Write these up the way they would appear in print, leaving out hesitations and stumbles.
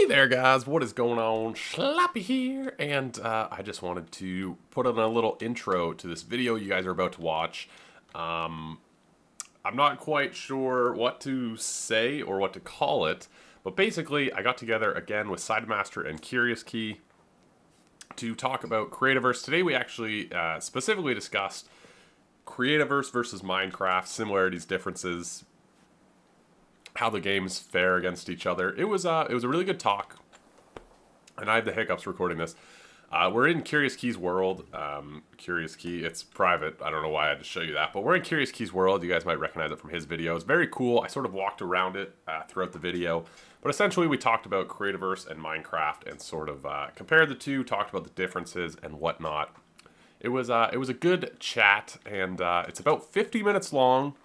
there, guys, what is going on? Slappy here, and I just wanted to put on a little intro to this video you guys are about to watch. I'm not quite sure what to say or what to call it, but basically I got together again with Saidanmaster and Curious Key to talk about Creativerse. Today we actually specifically discussed Creativerse versus Minecraft, similarities, differences, how the games fare against each other. It was a really good talk, and I have the hiccups recording this. We're in Curious Key's world. Curious Key, it's private. I don't know why I had to show you that, but we're in Curious Key's world. You guys might recognize it from his videos. Very cool. I sort of walked around it throughout the video, but essentially we talked about Creativerse and Minecraft and sort of compared the two, talked about the differences and whatnot. It was a good chat, and it's about 50 minutes long.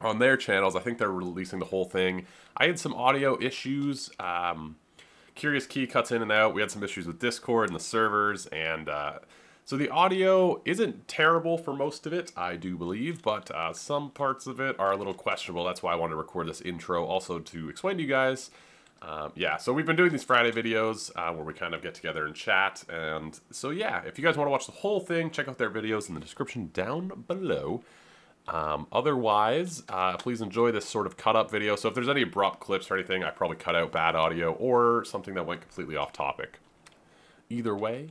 On their channels, I think they're releasing the whole thing. I had some audio issues. Curious Key cuts in and out. We had some issues with Discord and the servers, and so the audio isn't terrible for most of it, I do believe, but some parts of it are a little questionable. That's why I wanted to record this intro, also to explain to you guys. Yeah, so we've been doing these Friday videos where we kind of get together and chat, and so yeah, if you guys want to watch the whole thing, check out their videos in the description down below. Otherwise, please enjoy this sort of cut-up video. So if there's any abrupt clips or anything, I probably cut out bad audio or something that went completely off topic. Either way,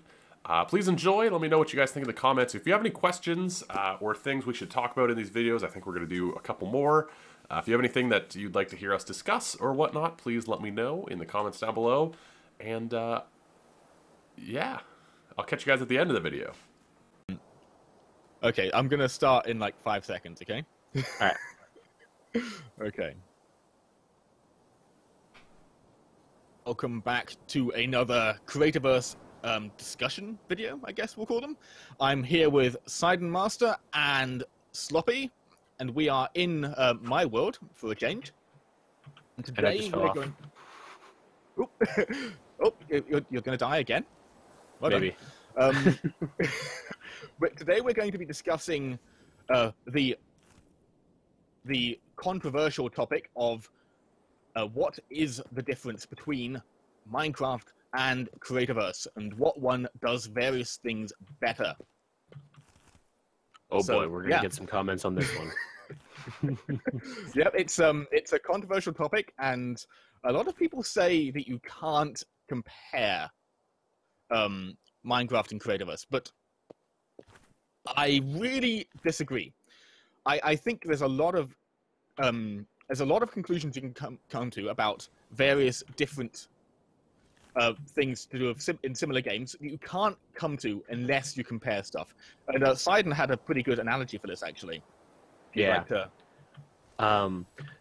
please enjoy. Let me know what you guys think in the comments. If you have any questions or things we should talk about in these videos, I think we're going to do a couple more. If you have anything that you'd like to hear us discuss or whatnot, please let me know in the comments down below. And yeah, I'll catch you guys at the end of the video. Okay, I'm gonna start in like 5 seconds, okay? Alright. Okay. Welcome back to another Creativerse discussion video, I guess we'll call them. I'm here with Saidanmaster and Sloppy, and we are in my world for a change. And today we're going... Oh, oh you're gonna die again? Well Maybe. But today we're going to be discussing the controversial topic of what is the difference between Minecraft and Creativerse, and what one does various things better. Oh boy, we're gonna get some comments on this one. Yep, it's a controversial topic, and a lot of people say that you can't compare Minecraft and Creativerse, but I really disagree. I think there's a lot of conclusions you can come to about various different things to do in similar games that you can't come to unless you compare stuff. And Saidan had a pretty good analogy for this, actually. Yeah.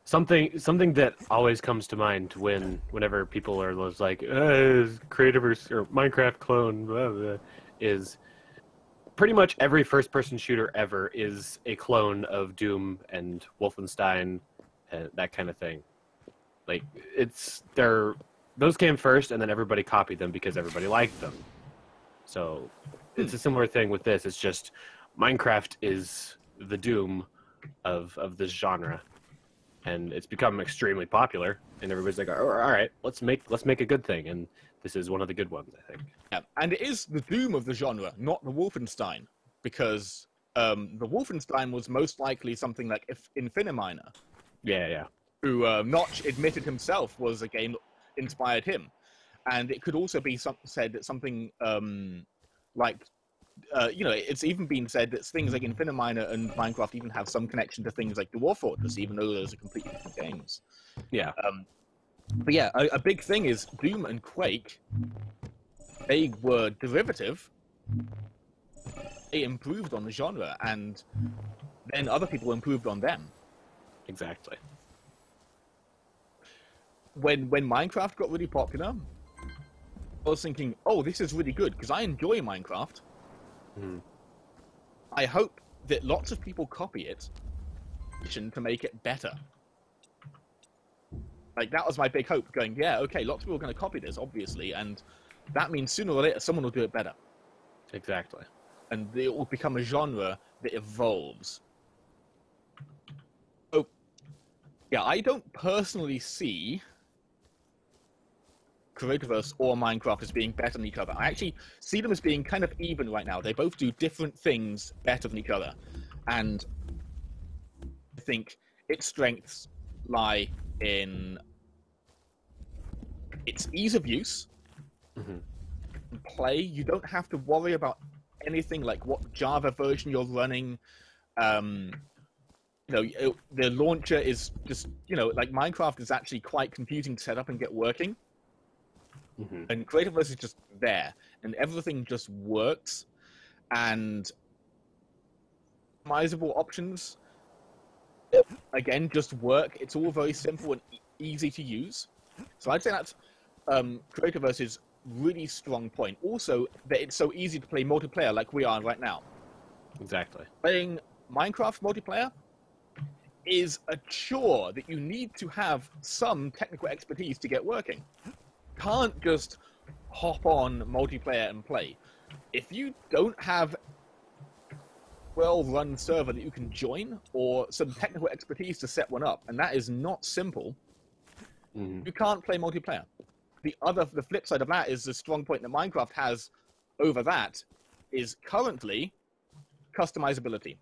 Something that always comes to mind whenever people are like, Creativerse or Minecraft clone, blah, blah, is pretty much every first-person shooter ever is a clone of Doom and Wolfenstein and that kind of thing. Like, those came first, and then everybody copied them because everybody liked them. So it's a similar thing with this. It's just Minecraft is the Doom of this genre, and it's become extremely popular. And everybody's like, all right, let's make a good thing, and this is one of the good ones, I think. Yeah, and it is the Doom of the genre, not the Wolfenstein, because the Wolfenstein was most likely something like Infiniminer. Yeah. Who Notch admitted himself was a game that inspired him. And it could also be said that something like, it's even been said that things like Infiniminer and Minecraft even have some connection to things like Dwarf Fortress, even though those are completely different games. Yeah. But yeah, a big thing is Doom and Quake, they were derivative. They improved on the genre, and then other people improved on them. Exactly. When Minecraft got really popular, I was thinking, oh, this is really good, because I enjoy Minecraft. Mm. I hope that lots of people copy it to make it better. Like, that was my big hope, going, yeah, okay, lots of people are going to copy this, obviously, and that means sooner or later someone will do it better. Exactly. And it will become a genre that evolves. Oh, yeah, I don't personally see Creativerse or Minecraft as being better than each other. I actually see them as being kind of even right now. They both do different things better than each other. And I think its strengths lie in its ease of use. Play. You don't have to worry about anything like what Java version you're running. The launcher is just, like Minecraft is actually quite confusing to set up and get working. And Creativerse is just there, and everything just works. And customizable options, again, just work. It's all very simple and easy to use. So I'd say that's Creativerse's really strong point. Also, that it's so easy to play multiplayer like we are right now. Exactly. Playing Minecraft multiplayer is a chore that you need to have some technical expertise to get working. Can't just hop on multiplayer and play. If you don't have a well-run server that you can join or some technical expertise to set one up, and that is not simple, you can't play multiplayer. The flip side of that is the strong point that Minecraft has over that is currently customizability.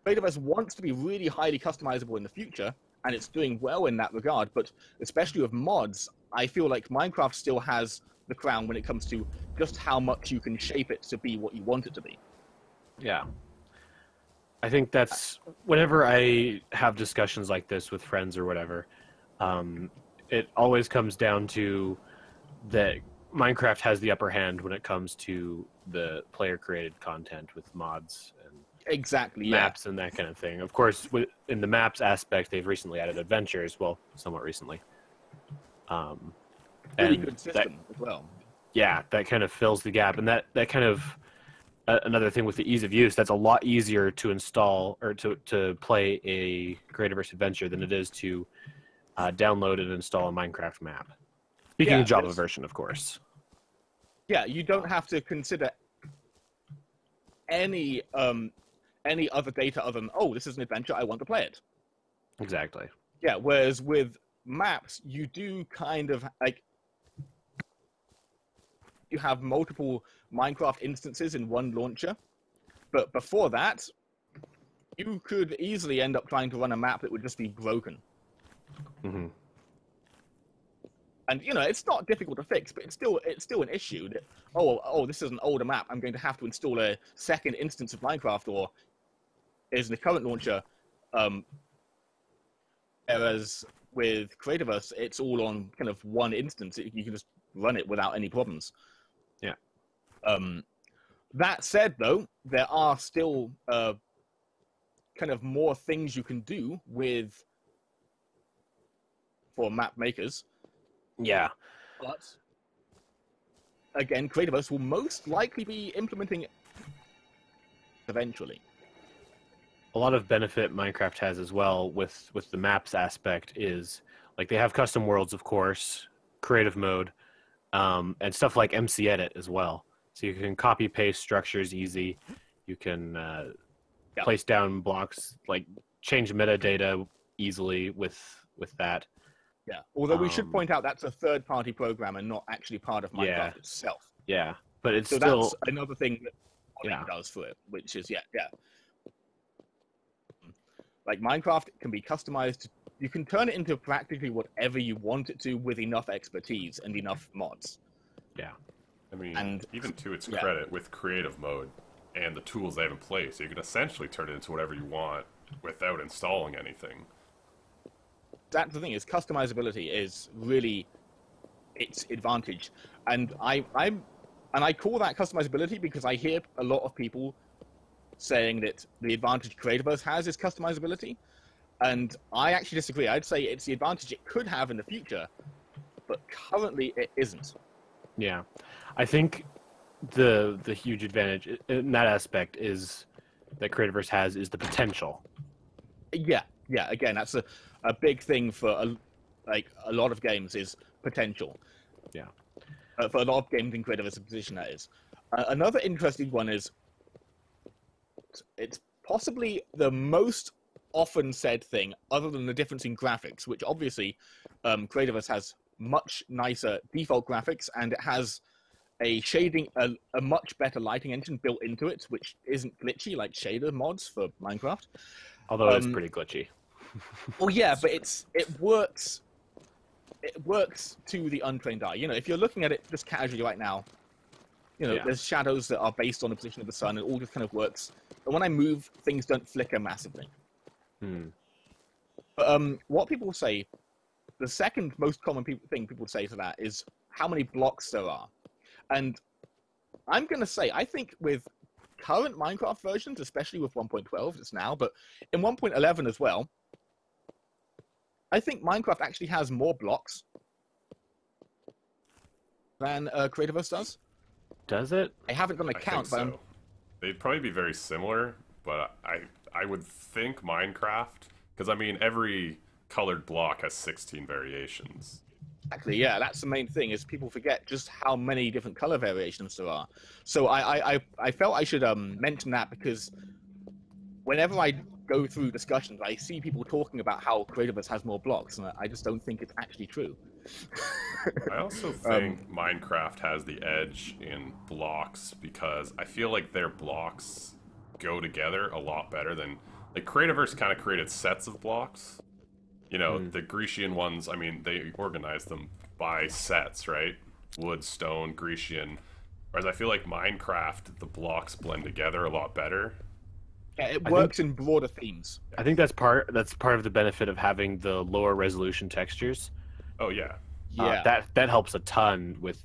Creativerse wants to be really highly customizable in the future, and it's doing well in that regard, but especially with mods, I feel like Minecraft still has the crown when it comes to just how much you can shape it to be what you want it to be. Yeah. I think that's, whenever I have discussions like this with friends or whatever, it always comes down to that Minecraft has the upper hand when it comes to the player-created content with mods and maps and that kind of thing. Of course, in the maps aspect, they've recently added adventures, well, somewhat recently. Really good system as well. Yeah, that kind of fills the gap, and that kind of another thing with the ease of use. That's a lot easier to install or to play a Creativerse adventure than it is to download and install a Minecraft map. Speaking of Java version, of course. Yeah, you don't have to consider any other data other than, oh, this is an adventure, I want to play it. Exactly. Yeah, whereas with maps, you do kind of like you have multiple Minecraft instances in one launcher, but before that, you could easily end up trying to run a map that would just be broken. And it's not difficult to fix, but it's still an issue. That, oh, this is an older map. I'm going to have to install a second instance of Minecraft, or is in the current launcher. Whereas with Creativerse, it's all on kind of one instance. You can just run it without any problems. Yeah. That said, though, there are still kind of more things you can do for map makers. Yeah. But again, Creativerse will most likely be implementing it eventually. A lot of benefit Minecraft has as well with the maps aspect is, like, they have custom worlds, of course, creative mode, and stuff like MC Edit as well. So you can copy paste structures easy. You can place down blocks, like change metadata easily with that. Yeah, although we should point out that's a third-party program and not actually part of Minecraft itself. Yeah, but it's so still... that's another thing that modding does for it, which is, like Minecraft can be customized. You can turn it into practically whatever you want it to with enough expertise and enough mods. Yeah. I mean, even to its credit, with creative mode and the tools they have in place, you can essentially turn it into whatever you want without installing anything. That's the thing, is customizability is really its advantage. And I call that customizability because I hear a lot of people saying that the advantage Creativerse has is customizability. And I actually disagree. I'd say it's the advantage it could have in the future, but currently it isn't. Yeah. I think the huge advantage in that aspect is that Creativerse has is the potential. Yeah. Again, that's a big thing for a lot of games is potential. Yeah. For a lot of games in Creativerse position, that is. Another interesting one is it's possibly the most often said thing, other than the difference in graphics, which obviously Creativerse has much nicer default graphics, and it has a much better lighting engine built into it, which isn't glitchy like shader mods for Minecraft. Although it's pretty glitchy. Well, yeah, but it works. It works to the untrained eye. You know, if you're looking at it just casually right now, you know, there's shadows that are based on the position of the sun, and it all just kind of works. But when I move, things don't flicker massively. But what people say, the second most common thing people say to that is how many blocks there are. And I'm going to say, I think with current Minecraft versions, especially with 1.12, it's now, but in 1.11 as well, I think Minecraft actually has more blocks than Creativerse does. Does it? I haven't done a count, but so. They'd probably be very similar, but I would think Minecraft, because I mean every colored block has 16 variations. Exactly, yeah, that's the main thing, is people forget just how many different color variations there are. So I felt I should mention that, because whenever I go through discussions, I see people talking about how Creativerse has more blocks, and I just don't think it's actually true. I also think Minecraft has the edge in blocks, because I feel like their blocks go together a lot better than... Like, Creativerse kind of created sets of blocks. You know, the Grecian ones, I mean, they organized them by sets, right? Wood, stone, Grecian. Whereas I feel like Minecraft, the blocks blend together a lot better. Yeah, it works in broader themes. I think that's part of the benefit of having the lower resolution textures. Oh yeah. Yeah. That helps a ton with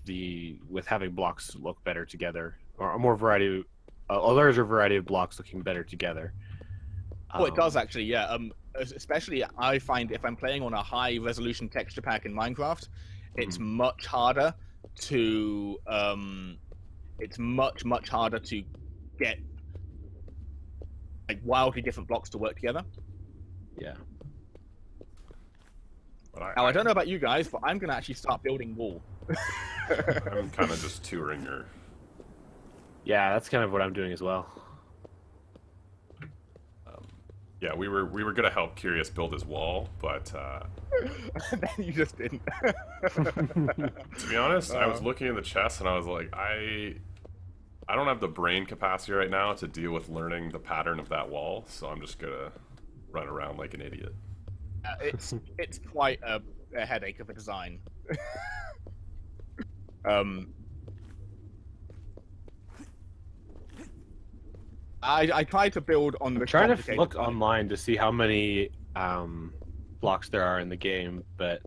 having blocks look better together, or a more variety, a larger variety of blocks looking better together. Oh, it does actually, yeah. Especially, I find if I'm playing on a high resolution texture pack in Minecraft, it's much harder to it's much harder to get like wildly different blocks to work together. Yeah. But Now I don't know about you guys, but I'm gonna actually start building wool. I'm kind of just touring your... Yeah, that's kind of what I'm doing as well. Yeah, we were gonna help Curious build his wall, but Then you just didn't. to be honest, I was looking in the chest and I was like, I don't have the brain capacity right now to deal with learning the pattern of that wall, so I'm just gonna run around like an idiot. It's quite a headache of a design. I tried to build on the. I'm trying to look online to see how many blocks there are in the game, but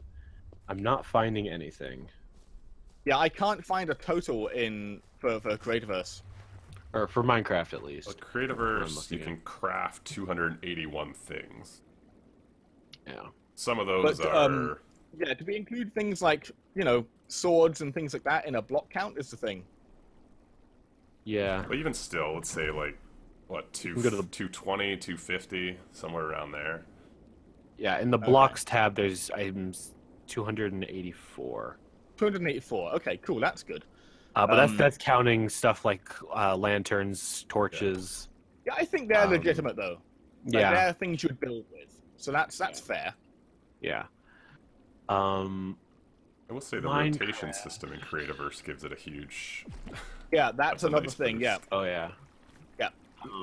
I'm not finding anything. Yeah, I can't find a total for Creativerse. Or for Minecraft, at least. With Creativerse, you can craft 281 things. Yeah. Some of those are... Yeah, do we include things like, you know, swords and things like that in a block count is the thing? Yeah. But even still, let's say, like, what, 220, 250, somewhere around there. Yeah, in the blocks tab, there's items 284. 284, okay, cool, that's good. But that's counting stuff like lanterns, torches. Yeah, I think they're legitimate, though. Like, yeah. they're things you'd build with. So that's fair. Yeah. I will say the rotation system in Creativerse gives it a huge... Yeah, that's another nice thing, yeah. Oh, yeah. Yeah.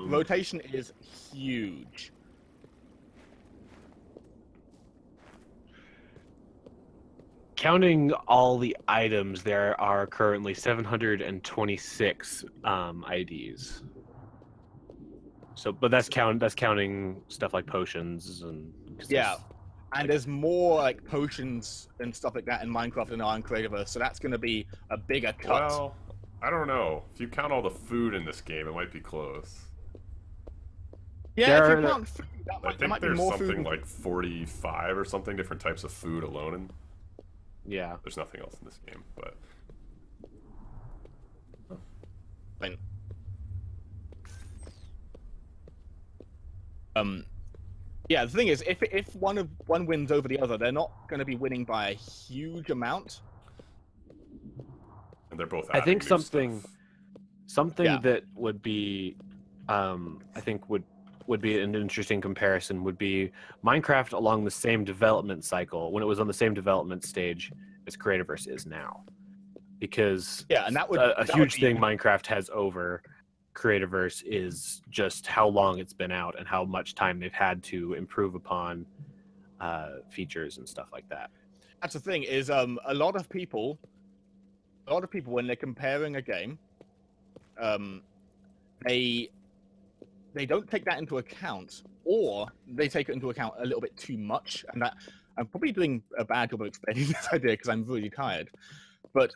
Rotation is huge. Counting all the items, there are currently 726 IDs. So, but that's counting stuff like potions and... Yeah. And there's more like potions and stuff like that in Minecraft than in Creativerse, so that's going to be a bigger cut. Well, I don't know. If you count all the food in this game, it might be close. Yeah, if you count food, I think there's something like 45 or something different types of food alone. Yeah. There's nothing else in this game, but... Fine. Yeah, the thing is, if one wins over the other, they're not going to be winning by a huge amount. And they're both. I think something yeah. that would be, I think would be an interesting comparison would be Minecraft along the same development cycle when it was on the same development stage as Creativerse is now, because Yeah, and that a would huge be... thing Minecraft has over Creativerse is just how long it's been out and how much time they've had to improve upon features and stuff like that. That's the thing, is a lot of people when they're comparing a game, they don't take that into account, or they take it into account a little bit too much. And that I'm probably doing a bad job of explaining this idea because I'm really tired. But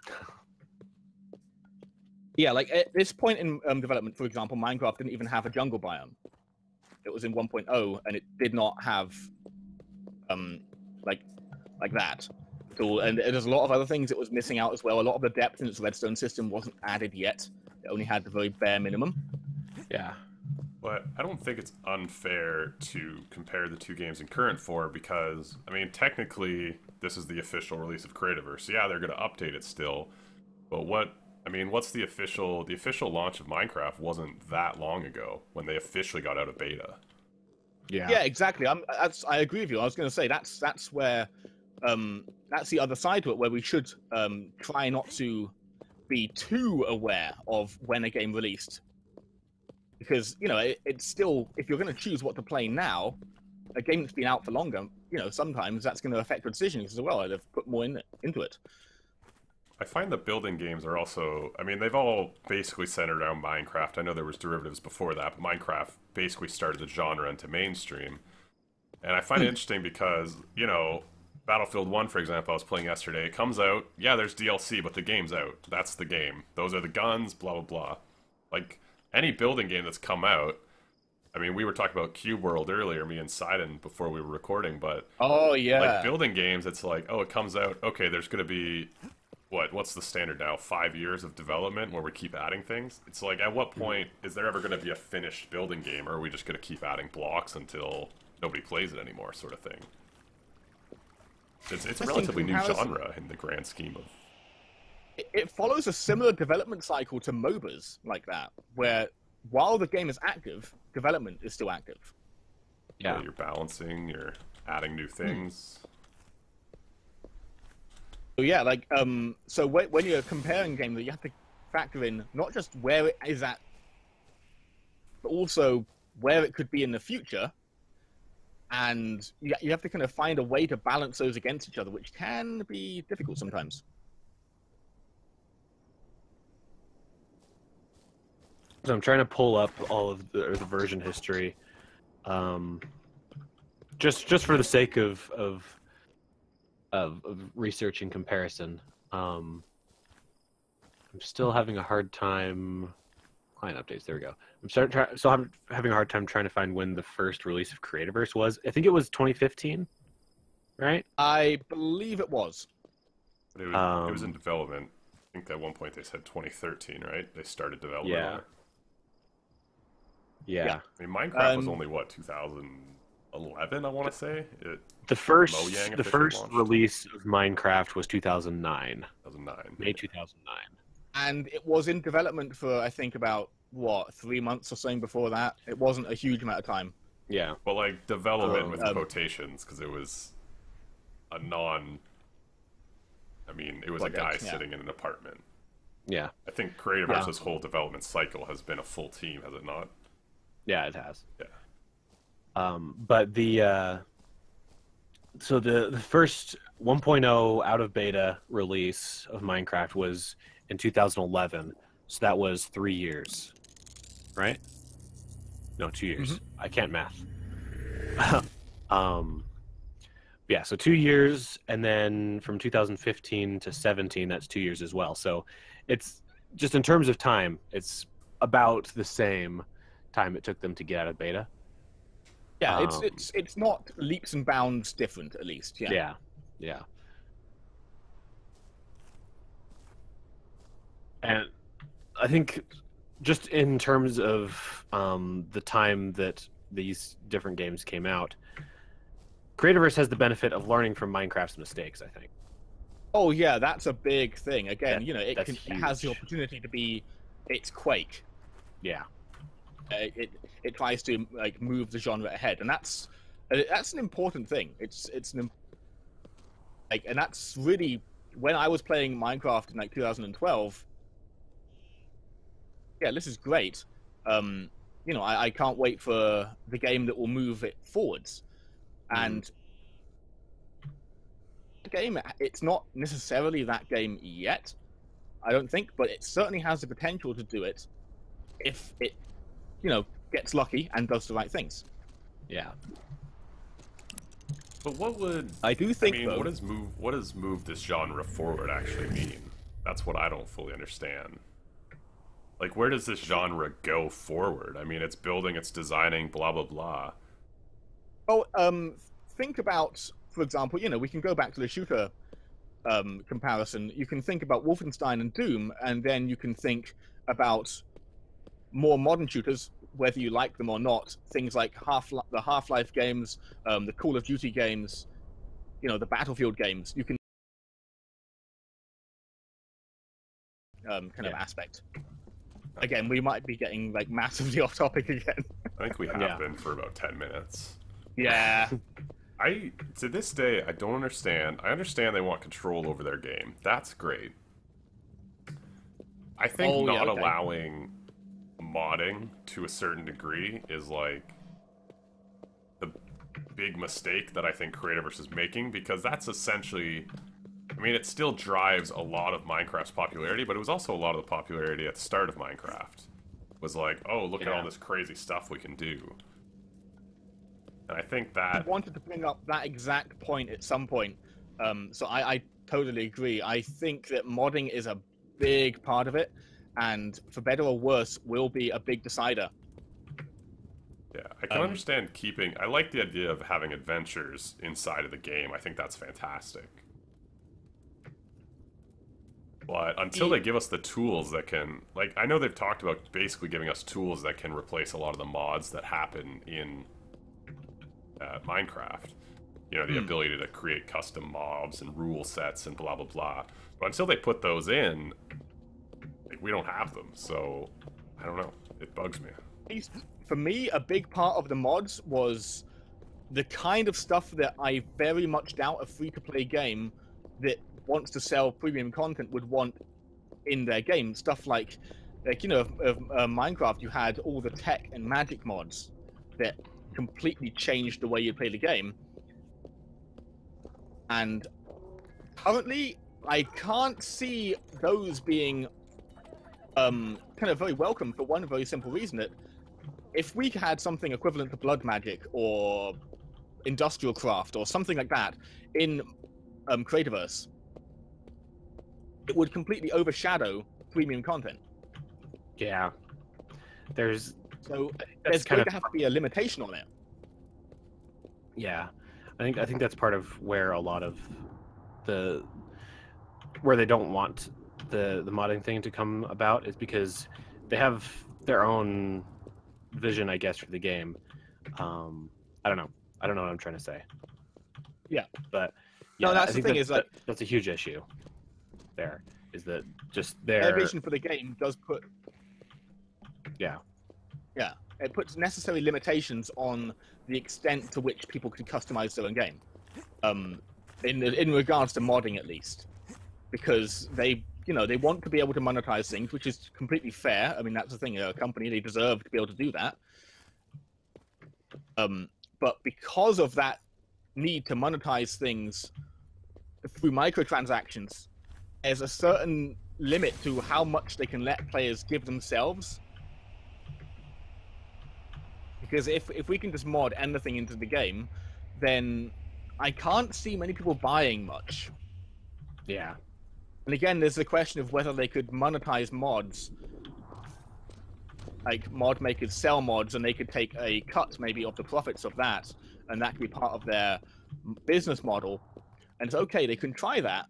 yeah, like at this point in development, for example, Minecraft didn't even have a jungle biome. It was in 1.0, and it did not have like that. So, and there's a lot of other things it was missing out as well. A lot of the depth in its redstone system wasn't added yet. It only had the very bare minimum. Yeah. But I don't think it's unfair to compare the two games in current form because, I mean, technically, this is the official release of Creativerse. So yeah, they're going to update it still. But what's the official launch of Minecraft wasn't that long ago when they officially got out of beta. Yeah, exactly. I agree with you. I was going to say that's where that's the other side to it, where we should try not to be too aware of when a game released, because it's still, if you're going to choose what to play now, a game that's been out for longer, sometimes that's going to affect your decisions as well. They've put more into it. I find the building games are also, I mean, they've all basically centered around Minecraft. I know there was derivatives before that, but Minecraft basically started the genre into mainstream. And I find it interesting because, Battlefield 1, for example, I was playing yesterday. It comes out, yeah, there's DLC, but the game's out. That's the game. Those are the guns, blah, blah, blah. Like, any building game that's come out, I mean, we were talking about Cube World earlier, me and Saidan, before we were recording, but... Oh, yeah. Like, building games, it's like, oh, it comes out, okay, there's going to be... What's the standard now? 5 years of development where we keep adding things? It's like, at what point is there ever going to be a finished building game, or are we just going to keep adding blocks until nobody plays it anymore, sort of thing? It's a relatively new genre in the grand scheme of... It follows a similar development cycle to MOBAs like that, where while the game is active, development is still active. Yeah, you're balancing, you're adding new things... So yeah, like so when you're comparing games, you have to factor in not just where it is at, but also where it could be in the future, and you have to kind of find a way to balance those against each other, which can be difficult sometimes. So I'm trying to pull up all of the version history, just for the sake of research and comparison. I'm still having a hard time. Client updates. There we go. I'm having a hard time trying to find when the first release of Creativerse was. I think it was 2015, right? I believe it was. It was in development. I think at one point they said 2013, right? They started development on it. Yeah. I mean, Minecraft was only, 2011, I want to say? The first launched. release of Minecraft was 2009. 2009. May 2009. And it was in development for, I think, about, 3 months or so before that. It wasn't a huge amount of time. Yeah. But, like, development with quotations, because it was a it was a guy sitting in an apartment. Yeah. I think Creativerse's whole development cycle has been a full team, has it not? Yeah, it has. Yeah. But so the first 1.0 out of beta release of Minecraft was in 2011. So that was 3 years, right? No, 2 years. Mm-hmm. I can't math. Yeah, so 2 years, and then from 2015 to 17, that's 2 years as well. So it's just in terms of time, it's about the same time it took them to get out of beta. Yeah, it's not leaps and bounds different, at least. Yeah. Yeah. And I think just in terms of the time that these different games came out, Creativerse has the benefit of learning from Minecraft's mistakes, I think. Oh yeah, that's a big thing. Again, it has the opportunity to be its Quake. Yeah. It tries to move the genre ahead, and that's an important thing. And that's really when I was playing Minecraft in like 2012, yeah, this is great. You know, I can't wait for the game that will move it forwards. And the game, it's not necessarily that game yet, I don't think, but it certainly has the potential to do it if it, you know, gets lucky and does the right things. Yeah. But what would I do think, I mean, though, what does move this genre forward actually mean? That's what I don't fully understand. Like, where does this genre go forward? I mean, it's building, it's designing, blah blah blah. oh, think about, for example, you know, we can go back to the shooter comparison. You can think about Wolfenstein and Doom, and then you can think about more modern shooters, whether you like them or not. Things like the Half-Life games, the Call of Duty games, you know, the Battlefield games. You can kind of aspect. Again, we might be getting like massively off topic again. I think we have been for about 10 minutes. Yeah. To this day, I don't understand. I understand they want control over their game. That's great. I think allowing modding to a certain degree is like the big mistake that I think Creativerse is making, because that's essentially, I mean, it still drives a lot of Minecraft's popularity, but it was also a lot of the popularity at the start of Minecraft. It was like, oh, look at all this crazy stuff we can do. And I think that... I wanted to bring up that exact point at some point. So I totally agree. I think that modding is a big part of it, and for better or worse, will be a big decider. Yeah, I can understand keeping... I like the idea of having adventures inside of the game. I think that's fantastic. But until they give us the tools that can... Like, I know they've talked about basically giving us tools that can replace a lot of the mods that happen in Minecraft. You know, the ability to create custom mobs and rule sets and blah, blah, blah. But until they put those in, like, we don't have them. So, I don't know. It bugs me. For me, a big part of the mods was the kind of stuff that I very much doubt a free-to-play game that wants to sell premium content would want in their game. Stuff like you know, Minecraft, you had all the tech and magic mods that completely changed the way you play the game. And currently, I can't see those being kind of very welcome, for one very simple reason: that if we had something equivalent to blood magic or industrial craft or something like that in Creativerse, it would completely overshadow premium content. Yeah. There's going to have to be a limitation on it. Yeah. I think that's part of where a lot of where they don't want the modding thing to come about, is because they have their own vision, I guess, for the game. I don't know what I'm trying to say. Yeah. But yeah, no, that's the thing, is like, that's a huge issue there, is that just their vision for the game does put... Yeah. Yeah. It puts necessary limitations on the extent to which people can customize their own game. In regards to modding, at least. Because they want to be able to monetize things, which is completely fair. I mean, that's the thing. A company, they deserve to be able to do that. But because of that need to monetize things through microtransactions, there's a certain limit to how much they can let players give themselves. Because if we can just mod anything into the game, then I can't see many people buying much. Yeah. And again, there's the question of whether they could monetize mods. Like, mod makers sell mods, and they could take a cut, maybe, of the profits of that, and that could be part of their business model. And it's okay, they can try that,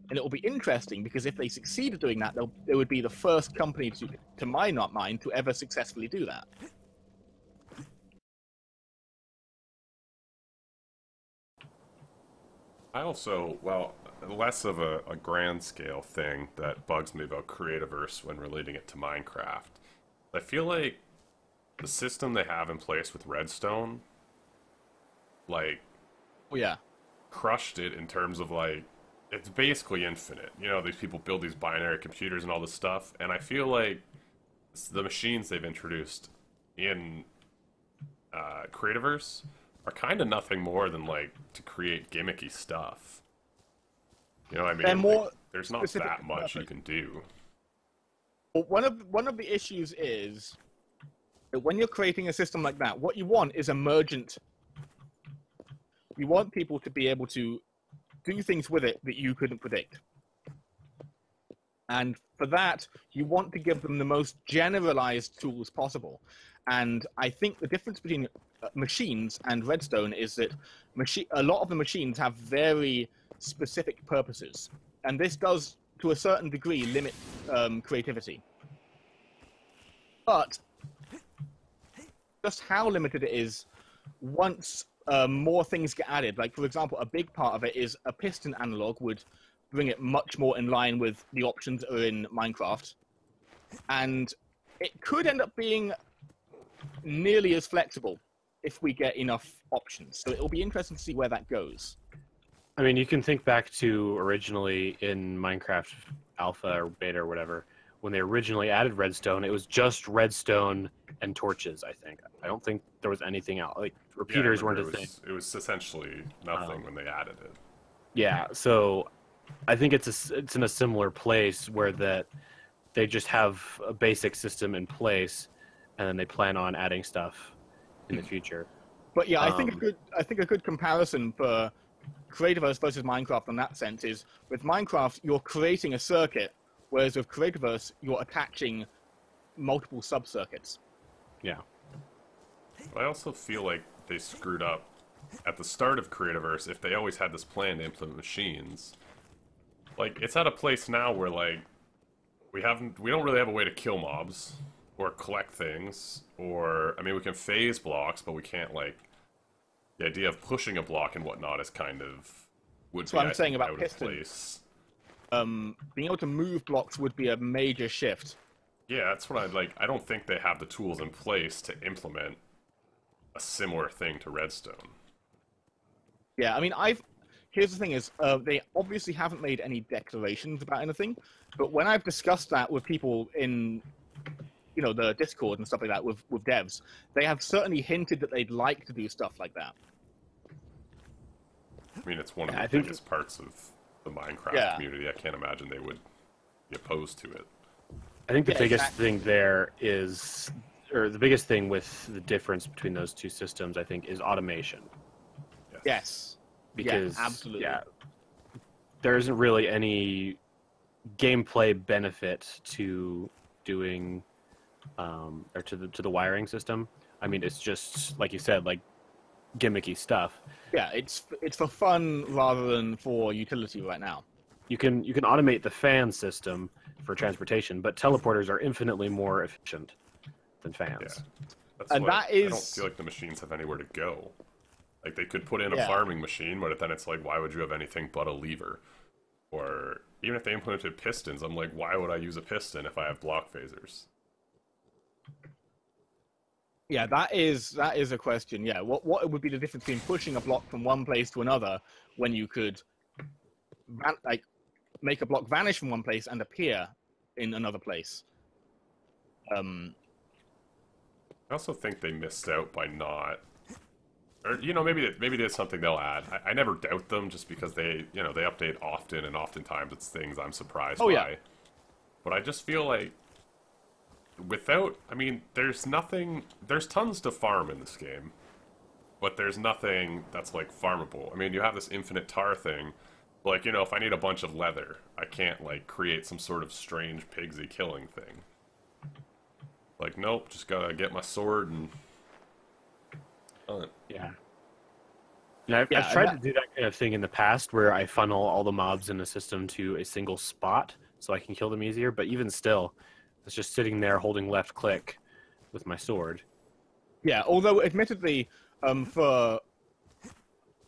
and it will be interesting, because if they succeed at doing that, they would be the first company, to my mind, to ever successfully do that. I also, well, less of a grand scale thing that bugs me about Creativerse when relating it to Minecraft. I feel like the system they have in place with redstone, like, oh yeah, crushed it in terms of, like, it's basically infinite. You know, these people build these binary computers and all this stuff, and I feel like the machines they've introduced in Creativerse are kind of nothing more than like to create gimmicky stuff. You know what I mean? They're more like, there's not specific that much you purpose. can do. Well, one of the issues is that when you're creating a system like that, what you want is emergent. You want people to be able to do things with it that you couldn't predict. And for that, you want to give them the most generalized tools possible. And I think the difference between machines and redstone is that a lot of the machines have very specific purposes. And this does, to a certain degree, limit creativity. But just how limited it is once more things get added. Like, for example, a big part of it is a piston analog would bring it much more in line with the options that are in Minecraft. And it could end up being nearly as flexible if we get enough options. So it'll be interesting to see where that goes. I mean, you can think back to originally in Minecraft Alpha or Beta or whatever, when they originally added redstone, it was just redstone and torches, I think. I don't think there was anything else. Like, repeaters weren't a thing. It was essentially nothing when they added it. Yeah, so I think it's in a similar place where that they just have a basic system in place, and then they plan on adding stuff in the future. But yeah, I think a good comparison for Creativerse versus Minecraft in that sense is with Minecraft you're creating a circuit, whereas with Creativerse you're attaching multiple sub-circuits. Yeah. I also feel like they screwed up at the start of Creativerse if they always had this plan to implement machines. Like, it's at a place now where, like, we don't really have a way to kill mobs or collect things, or, I mean, we can phase blocks, but we can't, like, the idea of pushing a block and whatnot is kind of would be, I'm saying about out of piston. place. Being able to move blocks would be a major shift. Yeah, that's what I'd like. I don't think they have the tools in place to implement a similar thing to redstone. Yeah, I mean, here's the thing is, they obviously haven't made any declarations about anything, but when I've discussed that with people in, you know, the Discord and stuff like that with devs, they have certainly hinted that they'd like to do stuff like that. I mean, it's one of the biggest parts of the Minecraft community. I can't imagine they would be opposed to it. I think the biggest thing there is, or the biggest thing with the difference between those two systems, I think, is automation. Yes. Because, absolutely. Yeah, there isn't really any gameplay benefit to doing, or to the wiring system. I mean, it's just, like you said, like, gimmicky stuff. Yeah, it's for fun rather than for utility right now. You can automate the fan system for transportation, but teleporters are infinitely more efficient than fans. Yeah. And that is... I don't feel like the machines have anywhere to go. Like, they could put in a farming machine, but then it's like, why would you have anything but a lever? Or even if they implemented pistons, I'm like, why would I use a piston if I have block phasers? Yeah, that is a question. Yeah, what would be the difference between pushing a block from one place to another when you could make a block vanish from one place and appear in another place? I also think they missed out by not, or you know, maybe there's something they'll add. I never doubt them just because they update often, and oftentimes it's things I'm surprised by. Yeah. But I just feel like I mean, there's tons to farm in this game, but there's nothing that's like farmable. I mean, you have this infinite tar thing. Like, you know, if I need a bunch of leather, I can't like create some sort of strange pigsy killing thing. Like, nope, just gotta get my sword and... Yeah. And I've tried to do that kind of thing in the past where I funnel all the mobs in the system to a single spot so I can kill them easier, but even still, it's just sitting there holding left click with my sword. Yeah, although admittedly, for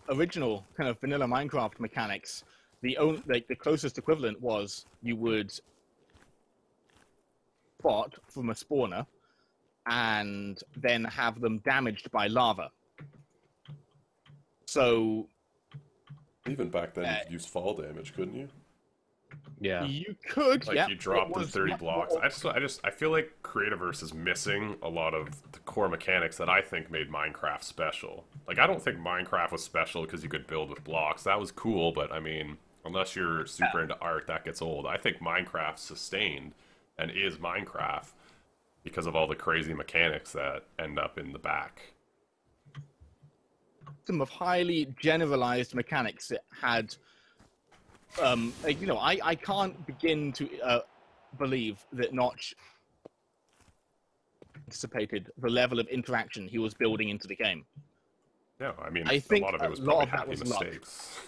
original kind of vanilla Minecraft mechanics, the closest equivalent was you would spot from a spawner and then have them damaged by lava. So Even back then, you could use fall damage, couldn't you? Yeah. You could, Like yeah. you drop It the was 30 much blocks. more- I feel like Creativerse is missing a lot of the core mechanics that I think made Minecraft special. Like I don't think Minecraft was special because you could build with blocks. That was cool, but I mean, unless you're super into art, that gets old. I think Minecraft sustained and is Minecraft because of all the crazy mechanics that end up in the back. Some of highly generalized mechanics it had. You know, I can't begin to believe that Notch anticipated the level of interaction he was building into the game. Yeah, I mean, I think a lot of it was a lot probably of that happy was luck. mistakes.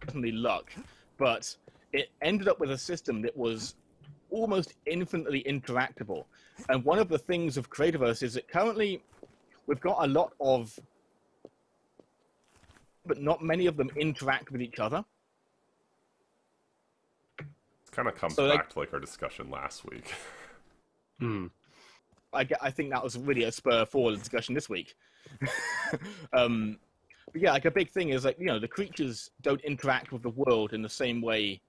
Certainly luck, but it ended up with a system that was almost infinitely interactable. And one of the things of Creativerse is that currently we've got a lot of, but not many of them interact with each other. Kind of comes So, like- back to like our discussion last week. Hmm. I think that was really a spur forward discussion this week. But yeah, like a big thing is like, you know, the creatures don't interact with the world in the same way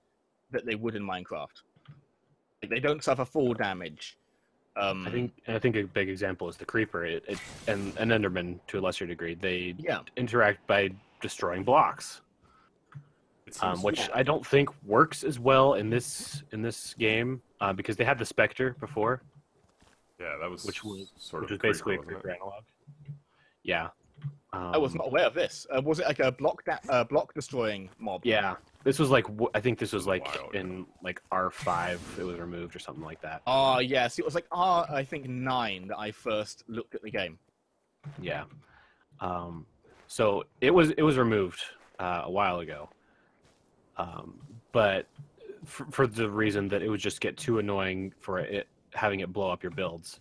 that they would in Minecraft. Like, they don't suffer fall damage. I think a big example is the creeper and Enderman to a lesser degree. They Yeah. interact by destroying blocks, It seems which I don't think works as well in this game because they had the Spectre before, yeah, that was which was sort which of was basically a wasn't it? creeper analog. Yeah. I was not aware of this. Was it like a block destroying mob? Yeah. This was like I think this was a like while in like R5 it was removed or something like that. Oh, yes. It was like I think 9 that I first looked at the game. Yeah. So it was removed a while ago. But for the reason that it would just get too annoying for it having it blow up your builds.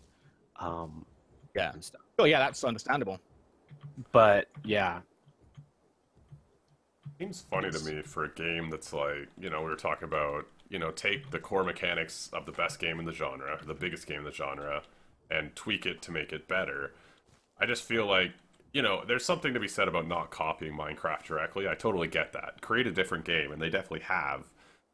Yeah. And stuff. Oh, yeah, that's understandable. But yeah, Seems funny to me for a game that's like, you know, we were talking about, you know, take the core mechanics of the best game in the genre, the biggest game in the genre, and tweak it to make it better. I just feel like, you know, there's something to be said about not copying Minecraft directly. I totally get that. Create a different game, and they definitely have.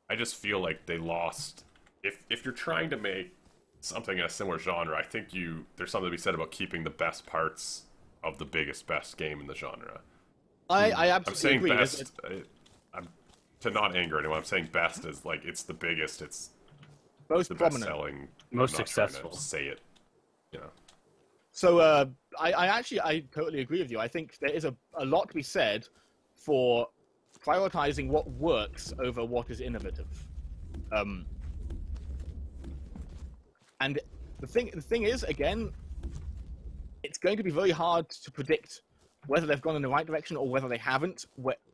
I just feel like they lost. If you're trying to make something in a similar genre, I think there's something to be said about keeping the best parts of the best game in the genre. I I'm absolutely saying agree. best. I'm to not anger anyone. I'm saying best is like it's the biggest. It's Most the best prominent. selling. Most I'm not trying to successful. say it. You know. So I totally agree with you. I think there is a lot to be said for prioritizing what works over what is innovative. And the thing is, again, it's going to be very hard to predict whether they've gone in the right direction or whether they haven't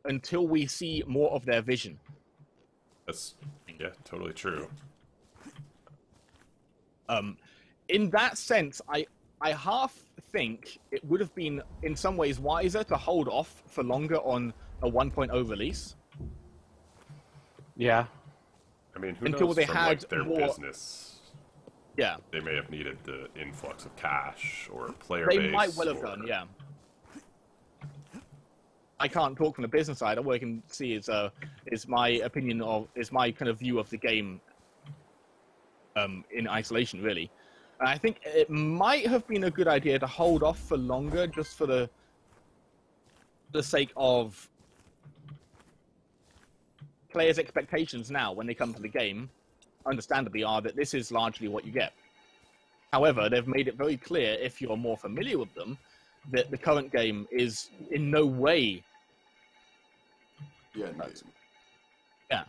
until we see more of their vision. That's totally true. In that sense, I half think it would have been in some ways wiser to hold off for longer on a 1.0 release. yeah, I mean, who Until knows they from had like their more- business? Yeah, They may have needed the influx of cash or player they base. might well have or- done. Yeah, I can't talk from the business side. All I can see is my opinion is my kind of view of the game in isolation, really. And I think it might have been a good idea to hold off for longer, just for the sake of players' expectations now when they come to the game, understandably, are that this is largely what you get. However, they've made it very clear, if you're more familiar with them, that the current game is in no way... Yeah. Yeah.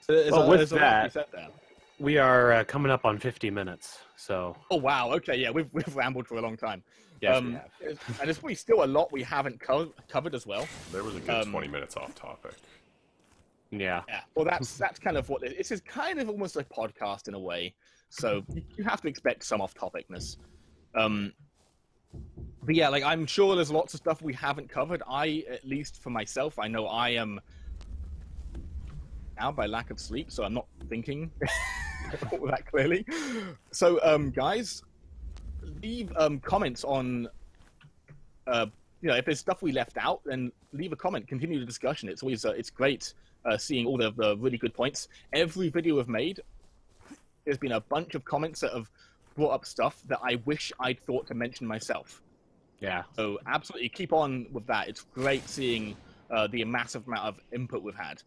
So Well, with there's a lot to be that- said there. we are coming up on 50 minutes. So Oh, wow. Okay, yeah, we've rambled for a long time. yes, we have. And there's probably still a lot we haven't covered as well. There was a good 20 minutes off topic. Yeah. Yeah. Well, that's kind of what this is. Kind of almost a podcast in a way. So you have to expect some off-topicness. But yeah, like I'm sure there's lots of stuff we haven't covered. At least for myself, I know I am now by lack of sleep, so I'm not thinking all that clearly. So, guys, leave comments on, if there's stuff we left out, then leave a comment, continue the discussion. It's always it's great seeing all the really good points. Every video I've made, there's been a bunch of comments that have brought up stuff that I wish I'd thought to mention myself. Yeah. So absolutely keep on with that. It's great seeing the massive amount of input we've had.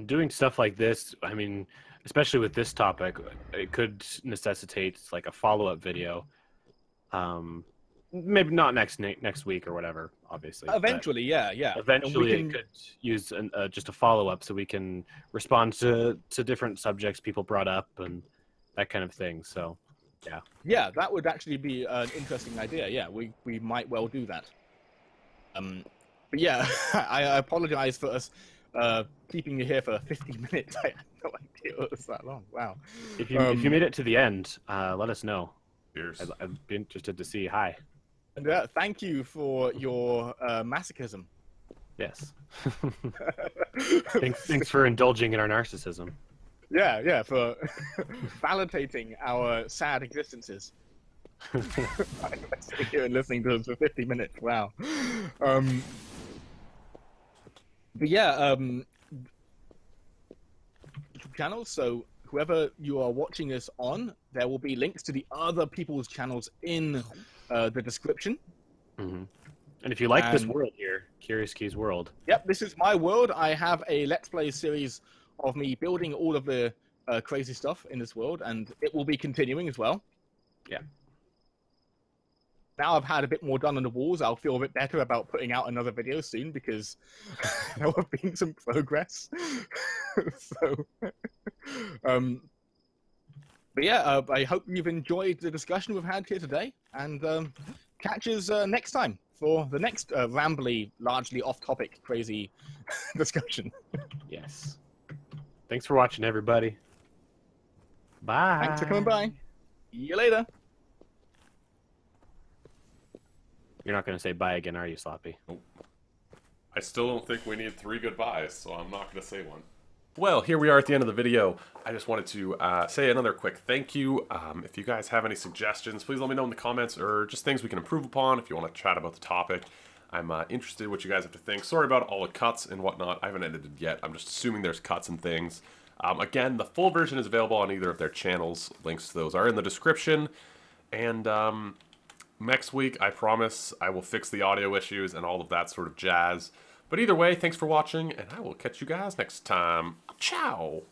Doing stuff like this, I mean, especially with this topic, it could necessitate like a follow-up video. Maybe not next week or whatever, obviously. Eventually, yeah. Eventually, it could use just a follow-up so we can respond to different subjects people brought up and that kind of thing. So, yeah. Yeah, that would actually be an interesting idea. Yeah, we might well do that. But yeah, I apologize for us keeping you here for 50 minutes. I had no idea it was that long. Wow. If you made it to the end, let us know. Cheers. I'd be interested to see. Hi. And thank you for your masochism. Yes. Thanks for indulging in our narcissism. Yeah, for validating our sad existences. I'm sitting here and listening to them for 50 minutes. Wow. But yeah, channels. So whoever you are watching this on, there will be links to the other people's channels in the description. Mm-hmm. And if you like this world here, Curious Keys World. Yep, this is my world. I have a Let's Play series of me building all of the crazy stuff in this world, and it will be continuing as well. Yeah. Now I've had a bit more done on the walls, I'll feel a bit better about putting out another video soon because there have been some progress. So, but yeah, I hope you've enjoyed the discussion we've had here today, and catch us next time for the next rambly, largely off-topic, crazy discussion. Yes. Thanks for watching, everybody. Bye. Thanks for coming by. See you later. You're not going to say bye again, are you, Sloppy? Nope. I still don't think we need 3 goodbyes, so I'm not going to say one. Well, here we are at the end of the video. I just wanted to say another quick thank you. If you guys have any suggestions, please let me know in the comments, or just things we can improve upon if you want to chat about the topic. I'm interested in what you guys have to think. Sorry about all the cuts and whatnot. I haven't edited yet. I'm just assuming there's cuts and things. Again, the full version is available on either of their channels. Links to those are in the description. And next week, I promise, I will fix the audio issues and all of that sort of jazz. But either way, thanks for watching, and I will catch you guys next time. Ciao!